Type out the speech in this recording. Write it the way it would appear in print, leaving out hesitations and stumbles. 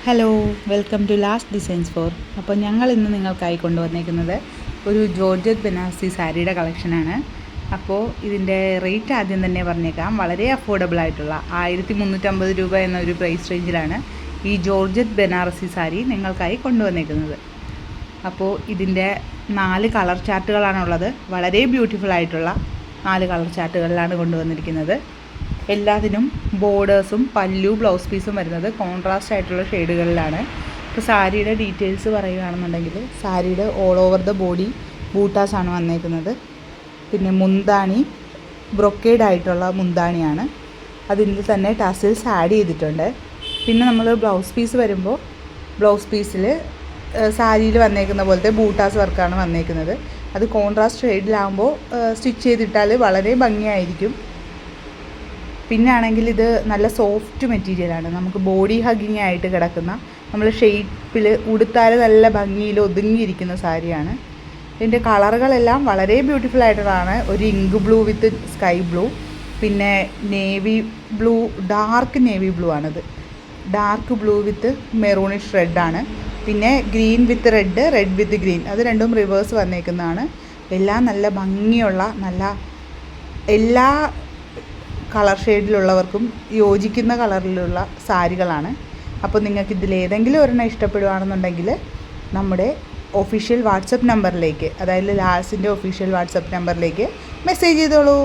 Hello, welcome to last designs four. അപ്പോൾ ഞങ്ങൾ ഇന്ന് നിങ്ങൾക്കായി കൊണ്ടുവന്നിരിക്കുന്നത് ഒരു ജോർജറ്റ് ബനാറസി സാരിയുടെ കളക്ഷനാണ്. അപ്പോൾ ഇതിൻ്റെ റേറ്റ് ആദ്യം തന്നെ പറഞ്ഞേക്കാം. വളരെ അഫോർഡബിൾ ആയിട്ടുള്ള 1350 രൂപ എന്നൊരു പ്രൈസ് റേഞ്ചിലാണ് ഈ ജോർജറ്റ് ബനാറസി സാരി നിങ്ങൾക്കായി കൊണ്ടുവന്നിരിക്കുന്നത്. അപ്പോൾ ഇതിൻ്റെ 4 കളർ ചാർട്ടുകളാണുള്ളത്. വളരെ ബ്യൂട്ടിഫുൾ ആയിട്ടുള്ള 4 കളർ ചാർട്ടുകളിലാണ് കൊണ്ടുവന്നിരിക്കുന്നത്. എല്ലാത്തിനും ബോർഡേഴ്സും പല്ലു ബ്ലൗസ് പീസും വരുന്നത് കോൺട്രാസ്റ്റ് ആയിട്ടുള്ള ഷെയ്ഡുകളിലാണ്. ഇപ്പോൾ സാരിയുടെ ഡീറ്റെയിൽസ് പറയുകയാണെന്നുണ്ടെങ്കിൽ സാരിയുടെ ഓൾ ഓവർ ദ ബോഡി ബൂട്ടാസാണ് വന്നേക്കുന്നത്. പിന്നെ മുന്താണി ബ്രൊക്കേഡ് ആയിട്ടുള്ള മുന്താണിയാണ്. അതിൽ തന്നെ ടാസിൽസ് ആഡ് ചെയ്തിട്ടുണ്ട്. പിന്നെ നമ്മൾ ബ്ലൗസ് പീസ് വരുമ്പോൾ ബ്ലൗസ് പീസിൽ സാരിയിൽ വന്നേക്കുന്ന പോലത്തെ ബൂട്ടാസ് വർക്കാണ് വന്നേക്കുന്നത്. അത് കോൺട്രാസ്റ്റ് ഷെയ്ഡിലാകുമ്പോൾ സ്റ്റിച്ച് ചെയ്തിട്ടാൽ വളരെ ഭംഗിയായിരിക്കും. പിന്നെ ആണെങ്കിൽ ഇത് നല്ല സോഫ്റ്റ് മെറ്റീരിയലാണ്. നമുക്ക് ബോഡി ഹഗ്ഗിങ് ആയിട്ട് കിടക്കുന്ന, നമ്മൾ ഷേപ്പിൽ ഉടുത്താൽ നല്ല ഭംഗിയിൽ ഒതുങ്ങിയിരിക്കുന്ന സാരിയാണ്. ഇതിൻ്റെ കളറുകളെല്ലാം വളരെ ബ്യൂട്ടിഫുൾ ആയിട്ടുള്ളതാണ്. ഒരു ink blue with sky blue, പിന്നെ navy blue, dark navy blue ആണിത്. ഡാർക്ക് ബ്ലൂ വിത്ത് മെറൂണിഷ് റെഡാണ്. പിന്നെ green with red, red with green, അത് രണ്ടും റിവേഴ്സ് വന്നേക്കുന്നതാണ്. എല്ലാം നല്ല ഭംഗിയുള്ള, നല്ല എല്ലാ കളർ ഷെയ്ഡിലുള്ളവർക്കും യോജിക്കുന്ന കളറിലുള്ള സാരികളാണ്. അപ്പോൾ നിങ്ങൾക്ക് ഇതിലേതെങ്കിലും ഒരെണ്ണം ഇഷ്ടപ്പെടുകയാണെന്നുണ്ടെങ്കിൽ നമ്മുടെ ഒഫീഷ്യൽ വാട്സപ്പ് നമ്പറിലേക്ക്, അതായത് ലാസിൻ്റെ ഒഫീഷ്യൽ വാട്സപ്പ് നമ്പറിലേക്ക് മെസ്സേജ് ചെയ്തോളൂ.